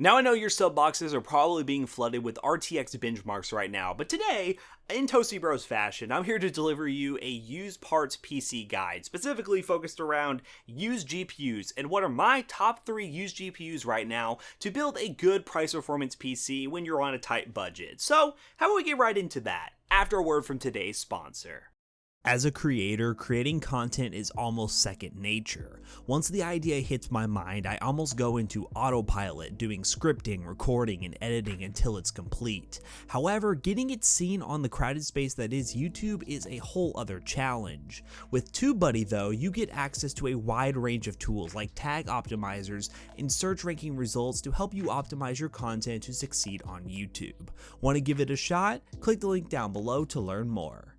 Now I know your sub boxes are probably being flooded with RTX benchmarks right now, but today, in Toasty Bros fashion, I'm here to deliver you a used parts PC guide, specifically focused around used GPUs and what are my top 3 used GPUs right now to build a good price performance PC when you're on a tight budget. So, how about we get right into that, after a word from today's sponsor. As a creator, creating content is almost second nature. Once the idea hits my mind, I almost go into autopilot, doing scripting, recording, and editing until it's complete. However, getting it seen on the crowded space that is YouTube is a whole other challenge. With TubeBuddy though, you get access to a wide range of tools like tag optimizers and search ranking results to help you optimize your content to succeed on YouTube. Want to give it a shot? Click the link down below to learn more.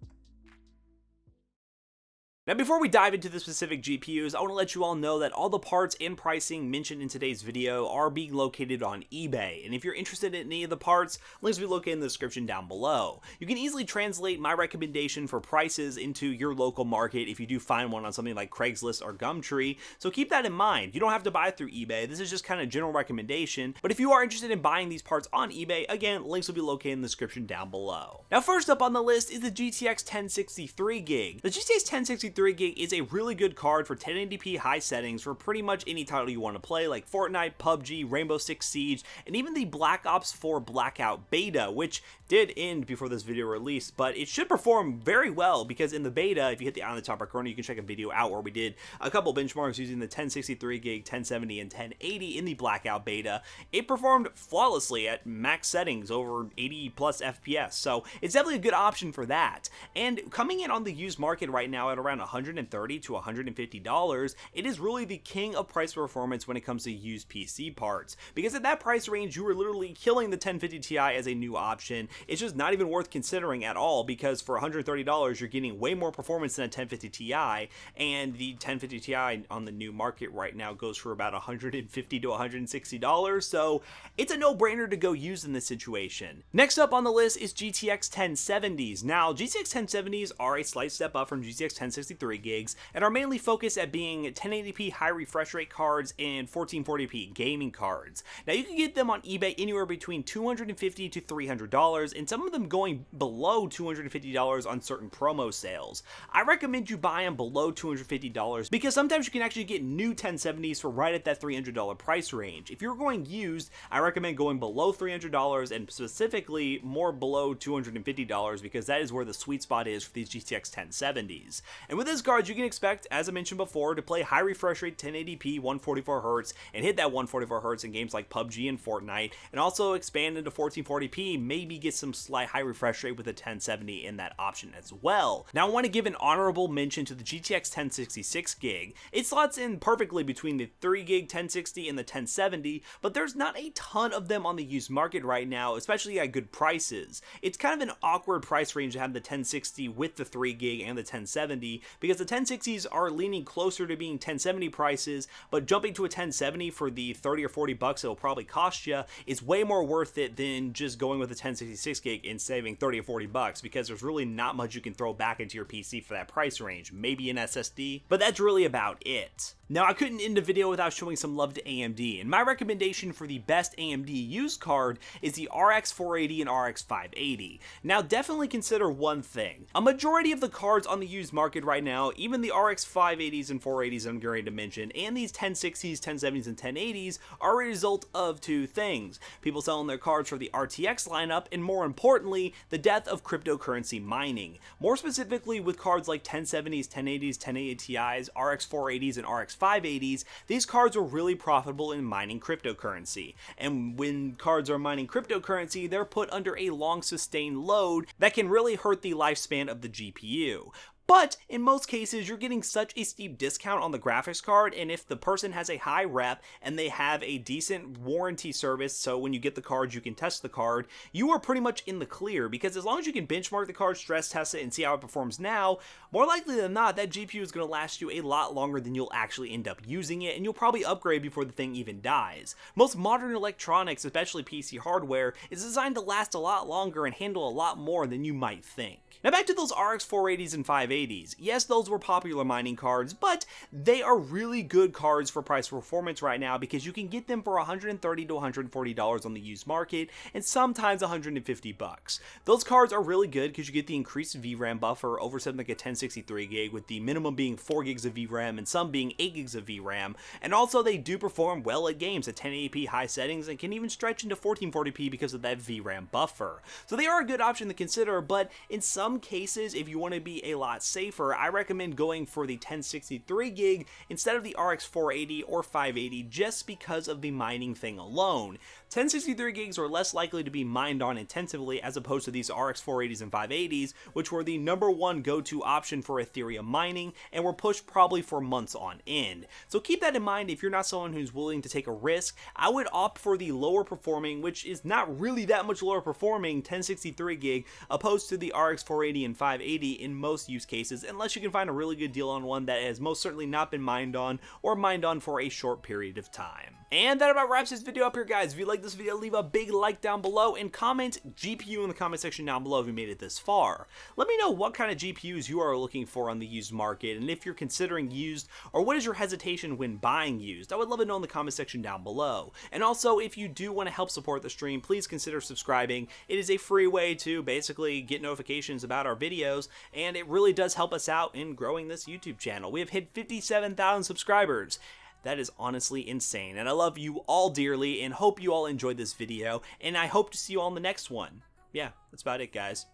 Now before we dive into the specific GPUs, I want to let you all know that all the parts and pricing mentioned in today's video are being located on eBay, and if you're interested in any of the parts, links will be located in the description down below. You can easily translate my recommendation for prices into your local market if you do find one on something like Craigslist or Gumtree, so keep that in mind. You don't have to buy it through eBay, this is just kind of general recommendation, but if you are interested in buying these parts on eBay, again, links will be located in the description down below. Now first up on the list is the GTX 1063 gig. The GTX 1063 gig is a really good card for 1080p high settings for pretty much any title you want to play, like Fortnite, PUBG, Rainbow Six Siege, and even the Black Ops 4 Blackout beta, which did end before this video released, but it should perform very well because in the beta, if you hit the eye on the top right corner, you can check a video out where we did a couple benchmarks using the 1063 gig, 1070, and 1080 in the Blackout beta. It performed flawlessly at max settings, over 80 plus FPS, so it's definitely a good option for that. And coming in on the used market right now at around $130 to $150, it is really the king of price performance when it comes to used PC parts, because at that price range you are literally killing the 1050 Ti as a new option. It's just not even worth considering at all, because for $130 you're getting way more performance than a 1050 Ti, and the 1050 Ti on the new market right now goes for about $150 to $160, so it's a no-brainer to go used in this situation. Next up on the list is GTX 1070s. Now GTX 1070s are a slight step up from GTX 1063 gigs and are mainly focused at being 1080p high refresh rate cards and 1440p gaming cards. Now you can get them on eBay anywhere between $250 to $300, and some of them going below $250 on certain promo sales. I recommend you buy them below $250 because sometimes you can actually get new 1070s for right at that $300 price range. If you're going used, I recommend going below $300 and specifically more below $250 because that is where the sweet spot is for these GTX 1070s. And with this card, you can expect, as I mentioned before, to play high refresh rate 1080p 144Hz and hit that 144Hz in games like PUBG and Fortnite, and also expand into 1440p, maybe get some slight high refresh rate with a 1070 in that option as well. Now I want to give an honorable mention to the GTX 1066 gig. It slots in perfectly between the 3 gig 1060 and the 1070, but there's not a ton of them on the used market right now, especially at good prices. It's kind of an awkward price range to have the 1060 with the 3 gig and the 1070, because the 1060s are leaning closer to being 1070 prices, but jumping to a 1070 for the 30 or 40 bucks it'll probably cost you is way more worth it than just going with a 1066 gig and saving 30 or 40 bucks, because there's really not much you can throw back into your PC for that price range. Maybe an SSD, but that's really about it. Now I couldn't end the video without showing some love to AMD, and my recommendation for the best AMD used card is the RX 480 and RX 580. Now definitely consider one thing. A majority of the cards on the used market right now, even the RX 580s and 480s I'm going to mention, and these 1060s, 1070s, and 1080s are a result of two things: people selling their cards for the RTX lineup, and more importantly, the death of cryptocurrency mining. More specifically with cards like 1070s, 1080s, 1080 Ti's, RX 480s, and RX 580s, these cards are really profitable in mining cryptocurrency. And when cards are mining cryptocurrency, they're put under a long sustained load that can really hurt the lifespan of the GPU. But in most cases, you're getting such a steep discount on the graphics card, and if the person has a high rep and they have a decent warranty service, so when you get the card you can test the card, you are pretty much in the clear, because as long as you can benchmark the card, stress test it, and see how it performs now, more likely than not, that GPU is going to last you a lot longer than you'll actually end up using it, and you'll probably upgrade before the thing even dies. Most modern electronics, especially PC hardware, is designed to last a lot longer and handle a lot more than you might think. Now back to those RX 480s and 580s. 580s. Yes, those were popular mining cards, but they are really good cards for price performance right now because you can get them for $130 to $140 on the used market and sometimes $150. Those cards are really good because you get the increased VRAM buffer over something like a 1063 gig, with the minimum being 4 gigs of VRAM and some being 8 gigs of VRAM, and also they do perform well at games at 1080p high settings and can even stretch into 1440p because of that VRAM buffer. So they are a good option to consider, but in some cases, if you want to be a lot safer, I recommend going for the 1063 gig instead of the RX 480 or 580 just because of the mining thing alone. 1063 gigs are less likely to be mined on intensively as opposed to these RX 480s and 580s, which were the #1 go-to option for Ethereum mining and were pushed probably for months on end. So keep that in mind if you're not someone who's willing to take a risk. I would opt for the lower performing, which is not really that much lower performing, 1063 gig opposed to the RX 480 and 580 in most use cases, unless you can find a really good deal on one that has most certainly not been mined on or mined on for a short period of time. And that about wraps this video up here, guys. If you like this video, leave a big like down below and comment GPU in the comment section down below if you made it this far. Let me know what kind of GPUs you are looking for on the used market, and if you're considering used, or what is your hesitation when buying used. I would love to know in the comment section down below. And also, if you do want to help support the stream, please consider subscribing. It is a free way to basically get notifications about our videos, and it really does help us out in growing this YouTube channel. We have hit 57,000 subscribers. That is honestly insane, and I love you all dearly and hope you all enjoyed this video, and I hope to see you all in the next one. Yeah, that's about it, guys.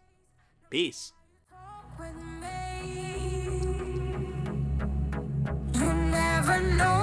Peace. You never know